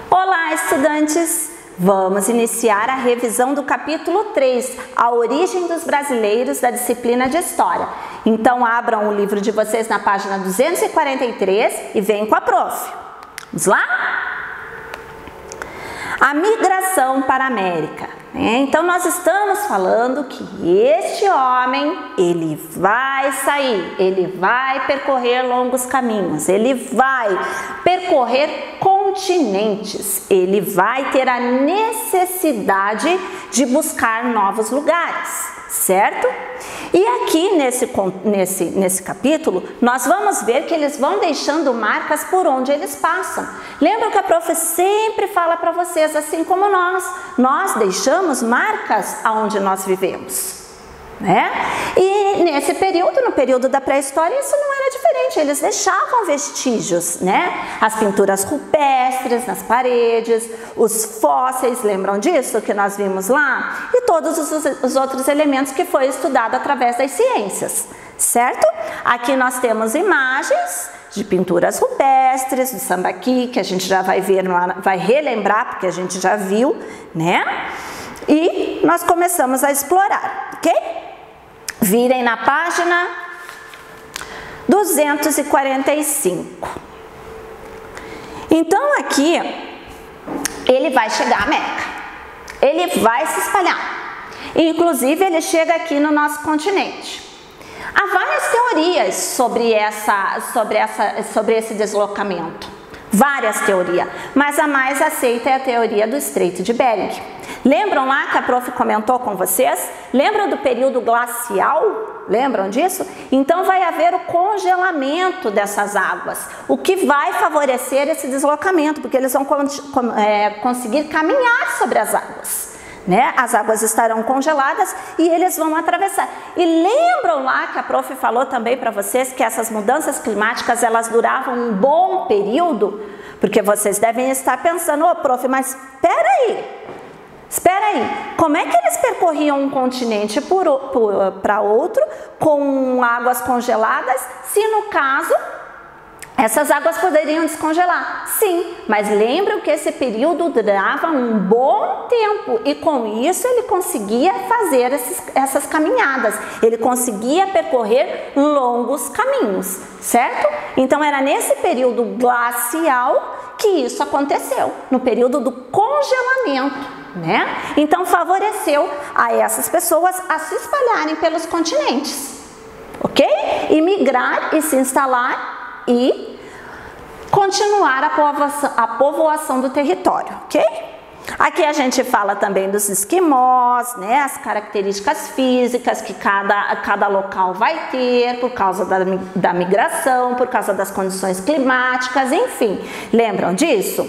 Olá, estudantes! Vamos iniciar a revisão do capítulo 3, a origem dos brasileiros, da disciplina de História. Então, abram o livro de vocês na página 243 e venham com a prof. Vamos lá? A migração para a América. Então, nós estamos falando que este homem, ele vai sair, ele vai percorrer longos caminhos, ele vai percorrer continentes, ele vai ter a necessidade de buscar novos lugares, certo? E aqui nesse capítulo, nós vamos ver que eles vão deixando marcas por onde eles passam. Lembra que a prof sempre fala para vocês, assim como nós deixamos marcas aonde nós vivemos, né? E nesse período, no período da pré-história, isso não era diferente, eles deixavam vestígios, né? As pinturas rupestres nas paredes, os fósseis, lembram disso que nós vimos lá? E todos os outros elementos que foi estudado através das ciências, certo? Aqui nós temos imagens de pinturas rupestres, do sambaqui, que a gente já vai ver, vai relembrar, porque a gente já viu, né? E nós começamos a explorar, ok? Virem na página 245. Então aqui, ele vai chegar à América, ele vai se espalhar, inclusive ele chega aqui no nosso continente. Há várias teorias sobre esse deslocamento, várias teorias, mas a mais aceita é a teoria do Estreito de Bering. Lembram lá que a prof comentou com vocês? Lembram do período glacial? Lembram disso? Então vai haver o congelamento dessas águas, o que vai favorecer esse deslocamento, porque eles vão conseguir caminhar sobre as águas, né? As águas estarão congeladas e eles vão atravessar. E lembram lá que a prof falou também para vocês que essas mudanças climáticas, elas duravam um bom período? Porque vocês devem estar pensando, ô prof, mas espera aí, como é que eles percorriam um continente para outro com águas congeladas, se no caso essas águas poderiam descongelar? Sim, mas lembram que esse período durava um bom tempo e com isso ele conseguia fazer essas caminhadas, ele conseguia percorrer longos caminhos, certo? Então era nesse período glacial que isso aconteceu, no período do congelamento, né? Então favoreceu a essas pessoas a se espalharem pelos continentes, ok? E migrar e se instalar e continuar a povoação do território, ok? Aqui a gente fala também dos esquimós, né? As características físicas que cada local vai ter por causa da migração, por causa das condições climáticas, enfim. Lembram disso?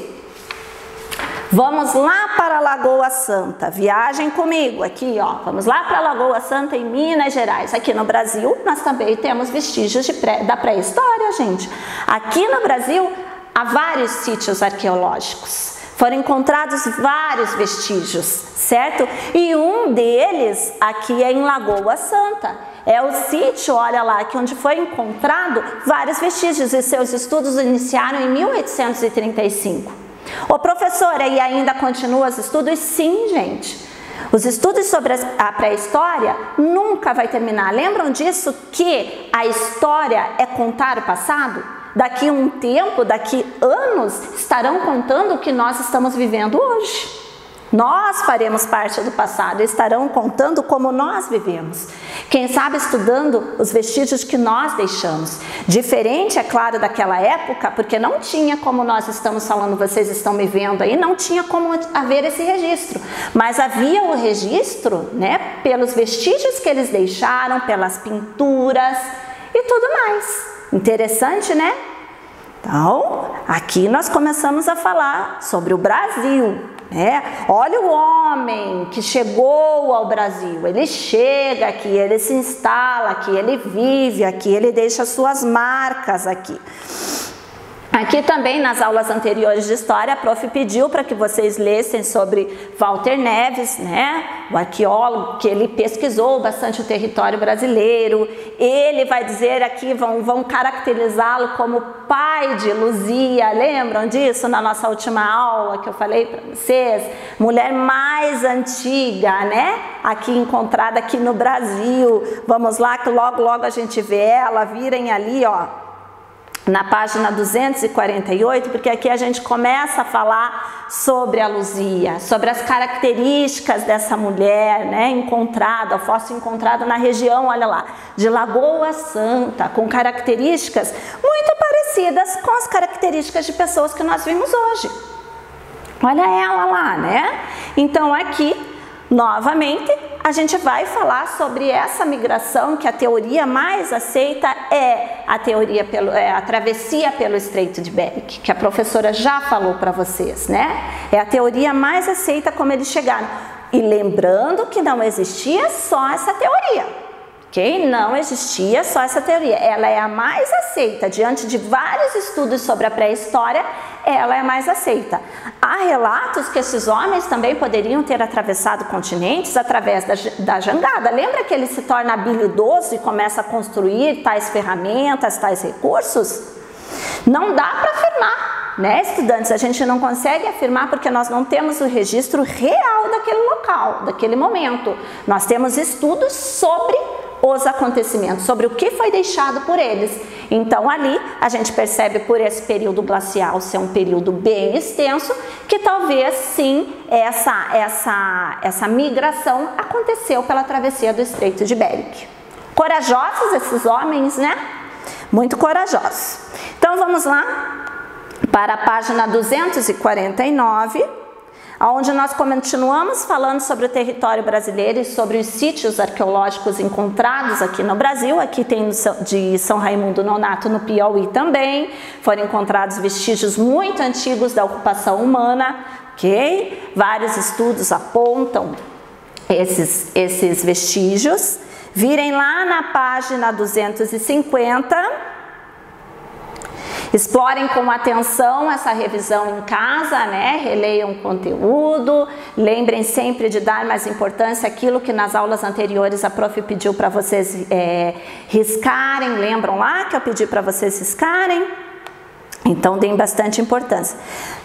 Vamos lá para a Lagoa Santa, viagem comigo aqui, ó. Vamos lá para a Lagoa Santa em Minas Gerais. Aqui no Brasil, nós também temos vestígios da pré-história, gente. Aqui no Brasil, há vários sítios arqueológicos. Foram encontrados vários vestígios, certo? E um deles aqui é em Lagoa Santa. É o sítio, olha lá, que onde foi encontrado vários vestígios e seus estudos iniciaram em 1835. Ô professora, e ainda continua os estudos? Sim, gente. Os estudos sobre a pré-história nunca vai terminar. Lembram disso que a história é contar o passado? Daqui um tempo, daqui anos, estarão contando o que nós estamos vivendo hoje. Nós faremos parte do passado, estarão contando como nós vivemos. Quem sabe estudando os vestígios que nós deixamos. Diferente, é claro, daquela época, porque não tinha como nós estamos falando, vocês estão me vendo aí, não tinha como haver esse registro. Mas havia o registro, né, pelos vestígios que eles deixaram, pelas pinturas e tudo mais. Interessante, né? Então, aqui nós começamos a falar sobre o Brasil. Olha o homem que chegou ao Brasil, ele chega aqui, ele se instala aqui, ele vive aqui, ele deixa suas marcas aqui. Aqui também nas aulas anteriores de história, a prof pediu para que vocês lessem sobre Walter Neves, né? O arqueólogo, que ele pesquisou bastante o território brasileiro. Ele vai dizer aqui, vão caracterizá-lo como pai de Luzia. Lembram disso na nossa última aula que eu falei para vocês? Mulher mais antiga, né? Aqui encontrada aqui no Brasil. Vamos lá que logo a gente vê ela. Virem ali, ó, na página 248, porque aqui a gente começa a falar sobre a Luzia, sobre as características dessa mulher, né, encontrada, fóssil encontrado na região, olha lá, de Lagoa Santa, com características muito parecidas com as características de pessoas que nós vimos hoje. Olha ela lá, né? Então aqui, novamente, a gente vai falar sobre essa migração, que a teoria mais aceita é a teoria a travessia pelo Estreito de Bering, que a professora já falou para vocês, né? É a teoria mais aceita como eles chegaram. E lembrando que não existia só essa teoria. Ok? Não existia só essa teoria. Ela é a mais aceita. Diante de vários estudos sobre a pré-história, ela é a mais aceita. Há relatos que esses homens também poderiam ter atravessado continentes através da jangada. Lembra que ele se torna habilidoso e começa a construir tais ferramentas, tais recursos? Não dá para afirmar, né, estudantes? A gente não consegue afirmar porque nós não temos o registro real daquele local, daquele momento. Nós temos estudos sobre os acontecimentos, sobre o que foi deixado por eles. Então ali a gente percebe, por esse período glacial ser um período bem extenso, que talvez sim essa migração aconteceu pela travessia do Estreito de Bering. Corajosos esses homens, né? Muito corajosos. Então vamos lá para a página 249, onde nós continuamos falando sobre o território brasileiro e sobre os sítios arqueológicos encontrados aqui no Brasil. Aqui tem de São Raimundo Nonato, no Piauí também. Foram encontrados vestígios muito antigos da ocupação humana, ok? Vários estudos apontam esses vestígios. Virem lá na página 250. Explorem com atenção essa revisão em casa, né? Releiam o conteúdo, lembrem sempre de dar mais importância àquilo que nas aulas anteriores a prof pediu para vocês riscarem. Lembram lá que eu pedi para vocês riscarem? Então deem bastante importância.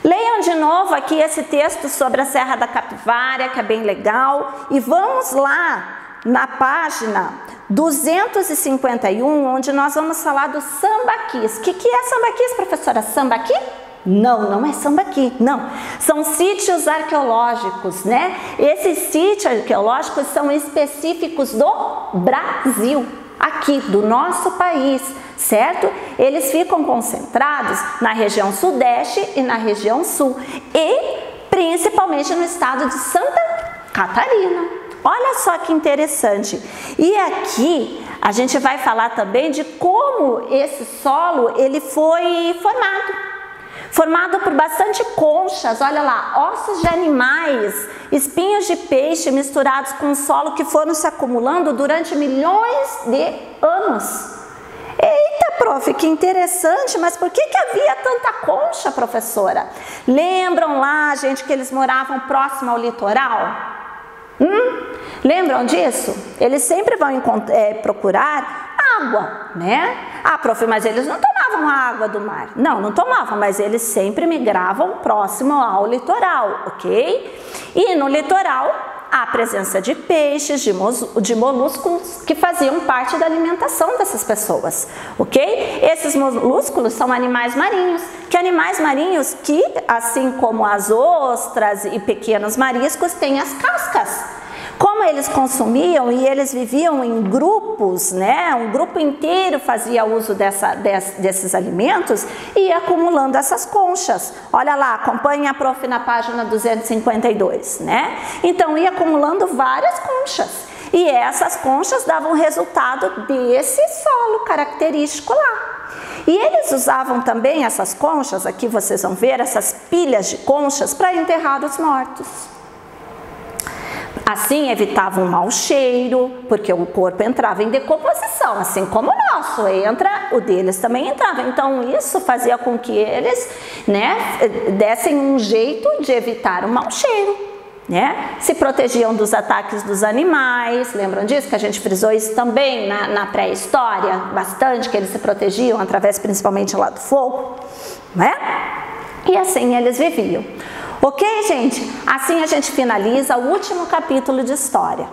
Leiam de novo aqui esse texto sobre a Serra da Capivária, que é bem legal, e vamos lá na página 251, onde nós vamos falar dos sambaquis. O que é sambaquis, professora? Sambaqui? Não é sambaqui, não. São sítios arqueológicos, né? Esses sítios arqueológicos são específicos do Brasil, aqui, do nosso país, certo? Eles ficam concentrados na região sudeste e na região sul, e principalmente no estado de Santa Catarina. Olha só que interessante. E aqui a gente vai falar também de como esse solo ele foi formado por bastante conchas, olha lá, ossos de animais, espinhos de peixe misturados com solo que foram se acumulando durante milhões de anos. Eita, prof, que interessante, mas por que havia tanta concha, professora? Lembram lá, gente, que eles moravam próximo ao litoral? Lembram disso? Eles sempre vão procurar água, né? Ah, prof, mas eles não tomavam a água do mar. Não tomavam, mas eles sempre migravam próximo ao litoral, ok? E no litoral há a presença de peixes, de moluscos que faziam parte da alimentação dessas pessoas, ok? Esses molúsculos são animais marinhos, que assim como as ostras e pequenos mariscos, têm as cascas. Como eles consumiam e eles viviam em grupos, né? Um grupo inteiro fazia uso desses alimentos e ia acumulando essas conchas. Olha lá, acompanhe a prof na página 252, né? Então ia acumulando várias conchas e essas conchas davam resultado desse solo característico lá. E eles usavam também essas conchas, aqui vocês vão ver essas pilhas de conchas, para enterrar os mortos. Assim evitava um mau cheiro, porque o corpo entrava em decomposição, assim como o nosso entra, o deles também entrava. Então isso fazia com que eles, né, dessem um jeito de evitar o mau cheiro. Né? Se protegiam dos ataques dos animais, lembram disso? Que a gente frisou isso também na pré-história, bastante, que eles se protegiam através principalmente lá do fogo, né? E assim eles viviam. Ok, gente? Assim a gente finaliza o último capítulo de história.